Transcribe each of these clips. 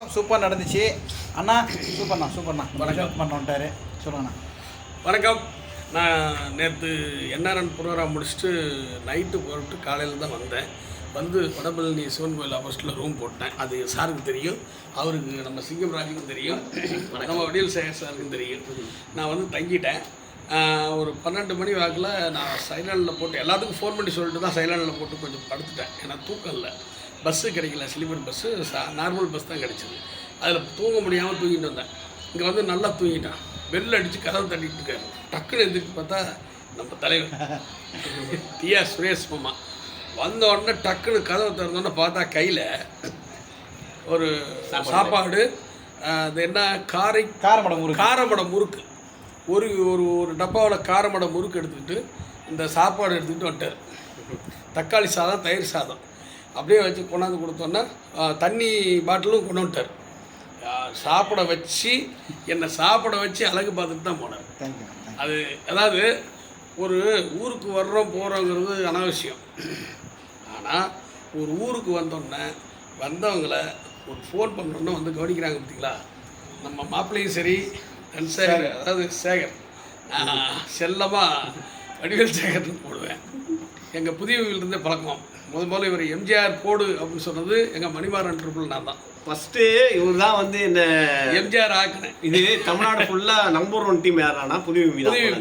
Super நடந்துச்சு அண்ணா. சூப்பர்ண்ணா வணக்கம் பண்ணிட்டாரு. சொல்லுங்கண்ணா. வணக்கம். நான் நேற்று என்ஆர்என் ப்ரோக்ராம் முடிச்சுட்டு நைட்டு போட்டு காலையில் தான் வந்து வடபழனி சிவன் கோயில் ஆப்போசிட்டில் ரூம் போட்டேன். அது சாருக்கு தெரியும், அவருக்கு நம்ம சிங்கம் ராஜுக்கும் தெரியும், நம்ம வடிவேல் சேகர் சாருக்கும் தெரியும். நான் வந்து தங்கிட்டேன். ஒரு 12 மணி வாக்கில் நான் சைலண்டில் போட்டு எல்லாத்துக்கும் ஃபோன் பண்ணி சொல்லிட்டு தான் சைலண்டில் போட்டு கொஞ்சம் படுத்துட்டேன். ஏன்னா தூக்கம் இல்லை, பஸ்ஸு கிடைக்கல, ஸ்லீப்பர் பஸ்ஸு நார்மல் பஸ் தான் கிடச்சிது. அதில் தூங்க முடியாமல் தூங்கிட்டு வந்தேன். இங்கே வந்து நல்லா தூங்கிட்டேன். பெல் அடித்து கதவை தட்டிகிட்டு இருக்காரு. டக்குன்னு எந்திரிச்சு பார்த்தா நம்ம தலைவர் டிஆர் சுரேஷ் மாமா வந்த உடனே டக்குன்னு கதவை திறந்தோடனே பார்த்தா கையில் ஒரு சாப்பாடு, அது என்ன காரமடை முறுக்கு, ஒரு ஒரு டப்பாவில் காரமடை முறுக்கு எடுத்துக்கிட்டு இந்த சாப்பாடு எடுத்துக்கிட்டு வந்துட்டார். தக்காளி சாதம், தயிர் சாதம் அப்படியே வச்சு கொண்டாந்து கொடுத்தோன்னா தண்ணி பாட்டிலும் கொண்டு வந்துட்டார். சாப்பிட வச்சு என்னை சாப்பிட வச்சு அழகு பார்த்துட்டு தான் போனார். அது அதாவது ஒரு ஊருக்கு வர்றோம் போகிறோங்கிறது அனாவசியம். ஆனால் ஒரு ஊருக்கு வந்தோடனே வந்தவங்களை ஒரு ஃபோன் பண்ணோன்னா வந்து கவனிக்கிறாங்க பார்த்தீங்களா. நம்ம மாப்பிள்ளையும் சரி சேகர், அதாவது சேகர் செல்லமாக வடிவேல் சேகர்னு போடுவேன். எங்கள் புதிய வீட்டிலிருந்தே பழக்கம். முதல்ல இவர் எம்ஜிஆர் போடு அப்படின்னு சொன்னது எங்கள் மணிமாறன் ட்ரிபிள் நான் தான். ஃபஸ்ட்டு இவர் தான் வந்து இந்த எம்ஜிஆர் ஆக்கினேன். இது தமிழ்நாடு ஃபுல்லாக நம்பர் 1 டீம் யாரானா புதிய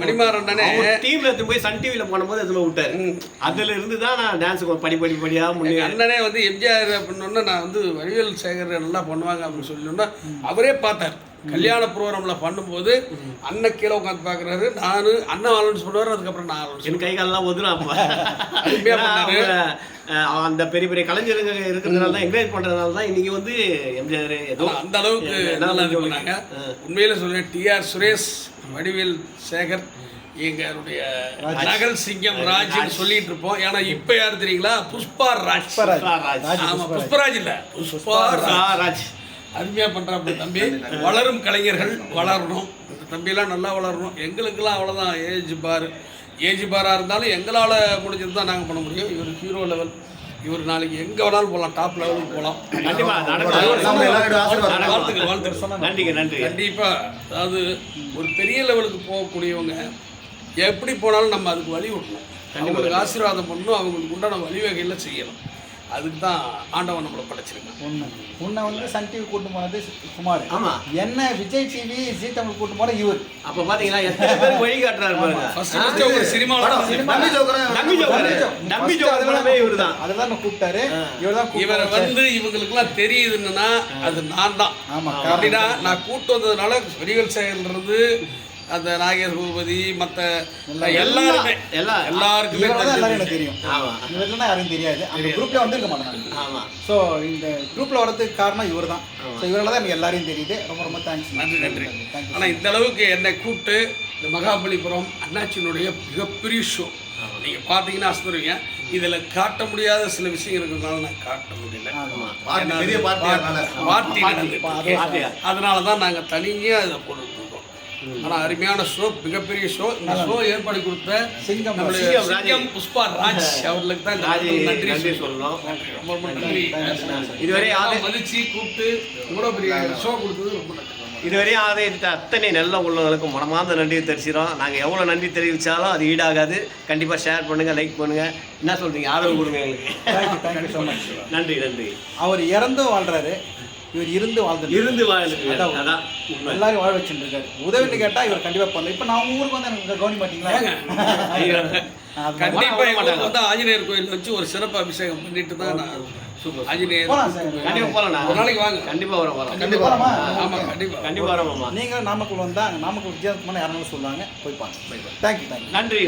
மணிமாறன் தானே. டீமில் எடுத்து போய் சன் டிவியில் போனபோது அதில் விட்டார். அதில் இருந்து தான் நான் டான்ஸுக்கு படிப்படியாக முன்னே அண்ணனே வந்து எம்ஜிஆர் அப்படின்னோன்னா நான் வந்து வடிவேல் சேகர் நல்லா பண்ணுவாங்க அப்படின்னு சொல்லணுன்னா அவரே பார்த்தார். கல்யாண ப்ரோக்ராமில் பண்ணும்போது அண்ணன் கீழே உட்காந்து பார்க்குறாரு. நான் அண்ணன் அலௌன்ஸ் பண்ணுவார், அதுக்கப்புறம் நான் அலௌன்ஸ். என் கை காலெல்லாம் ஒதுலாம். அந்த பெரிய பெரிய கலைஞருங்க இருக்கிறதுனால தான், என்கரேஜ் பண்ணுறதுனால தான் இன்றைக்கி வந்து எம்ஜிஆர் ஏதோ அந்த அளவுக்கு நல்லா இது பண்ணாங்க. உண்மையில சொல்லுவேன், டிஆர் சுரேஷ், வடிவேல் சேகர், எங்களுடைய நகல் சிங்கம் ராஜ்னு சொல்லிட்டு இருப்போம். ஏன்னா இப்போ யார் தெரியுங்களா? புஷ்பா ராஜ். ஆமாம், புஷ்பராஜ் இல்லை, புஷ்பா ராஜ். அருமையாக பண்ணுறாப்புல தம்பி. வளரும் கலைஞர்கள் வளரணும். இந்த தம்பியெல்லாம் நல்லா வளரணும். எங்களுக்கெல்லாம் அவ்வளோதான் ஏஜ் பாராக இருந்தாலும் எங்களால் முடிஞ்சது தான் நாங்கள் பண்ண முடியும். இவர் ஹீரோ லெவல். இவர் நாளைக்கு எங்கே வேணாலும் போகலாம், டாப் லெவலுக்கு போகலாம். வாழ்த்துக்கள். நன்றி. கண்டிப்பாக. அதாவது ஒரு பெரிய லெவலுக்கு போகக்கூடியவங்க எப்படி போனாலும் நம்ம அதுக்கு வழி விடணும், அவங்களுக்கு ஆசீர்வாதம் பண்ணணும், அவங்களுக்கு உண்டான வழிவகையில் செய்யணும். அதுக்கு தான் ஆண்டவன் நம்மளை படைச்சிருக்கேன். உன்னை வந்து சன் டிவி கூட்டு போனது குமார். ஆமாம். என்ன விஜய் டிவி, ஜி தமிழ் கூட்டு போன இவர். அப்போ பார்த்தீங்கன்னா எத்தனை பேர் வழி காட்டுறாரு பாருங்க. ஒரு சினிமாவில் இவர் தான். அதுதான் நான் கூப்பிட்டாரு. இவரை வந்து இவங்களுக்குலாம் தெரியுதுன்னா அது நான் தான். ஆமாம். அப்படின்னா நான் கூட்டு வந்ததுனால வடிவேல் சேகர்ன்றது அந்த நாகேஷ் பூபதி மற்ற எல்லாருக்குமே தெரியும். யாரும் தெரியாது. அந்த குரூப்ல வந்துருக்க மாட்டாங்க. ஆமாம். ஸோ இந்த குரூப்ல வரதுக்கு காரணம் இவர் தான். ஸோ இவரால் தான் எனக்கு எல்லாரையும் தெரியுது. ரொம்ப ரொம்ப தேங்க்ஸ். நன்றி. ஆனால் இந்த அளவுக்கு என்னை கூப்பிட்டு இந்த மகாபலிபுரம் அண்ணாச்சியினுடைய மிகப்பெரிய ஷோ நீங்கள் பார்த்தீங்கன்னா அசந்துருவீங்க. இதில் காட்ட முடியாத சில விஷயம் இருக்கிறதுனால நான் காட்ட முடியல. அதனால தான் நாங்கள் தனியாக இதை போட்டுருக்கோம். ஆனால் அருமையான ஷோ, மிகப்பெரிய ஷோ. இந்த ஷோ ஏற்பாடு கொடுத்த சிங்கம் புஷ்பா ராஜ் அவர்களுக்கு தான் நன்றி சொல்லணும். ரொம்ப ரொம்ப நன்றி. இதுவரை மதிச்சு கூப்பிட்டு இவ்வளோ பெரிய ஷோ கொடுத்தது ரொம்ப நன்றி. இதுவரையும் ஆதரித்த அத்தனை நல்ல உள்ளவங்களுக்கும் மனமார்ந்த நன்றி தெரிவிச்சிடும். நாங்கள் எவ்வளோ நன்றி தெரிவித்தாலும் அது ஈடாகாது. கண்டிப்பாக ஷேர் பண்ணுங்கள், லைக் பண்ணுங்கள். என்ன சொல்கிறீங்க? ஆதரவு கொடுங்க எங்களுக்கு. Thank you so much. நன்றி. அவர் இறந்தும் வாழ்கிறாரு, இவர் இருந்து அதான் எல்லாரும் வாழ வச்சுட்டு இருக்காரு. உதவின்னு கேட்டால் இவர் கண்டிப்பாக பண்ணல. இப்போ நான் ஊருக்கு வந்து எனக்கு கவனி மாட்டீங்களா? கண்டிப்பாக வந்து ஆஞ்சநேயர் கோயில் வச்சு ஒரு சிறப்பு அபிஷேகம் பண்ணிட்டு தான் நான் ஆஞ்சநேயர் கண்டிப்பாக போகலாம். ஒரு நாளைக்கு வாங்க. கண்டிப்பாக வரோம். கண்டிப்பாக. ஆமாம், கண்டிப்பாக வரோம்மா. நீங்கள் நாமக்கல் வந்தால் நாமக்கல் வித்தியாசமான யாரும் சொல்லுவாங்க, போய் பாருங்க. தேங்க்யூ. நன்றி.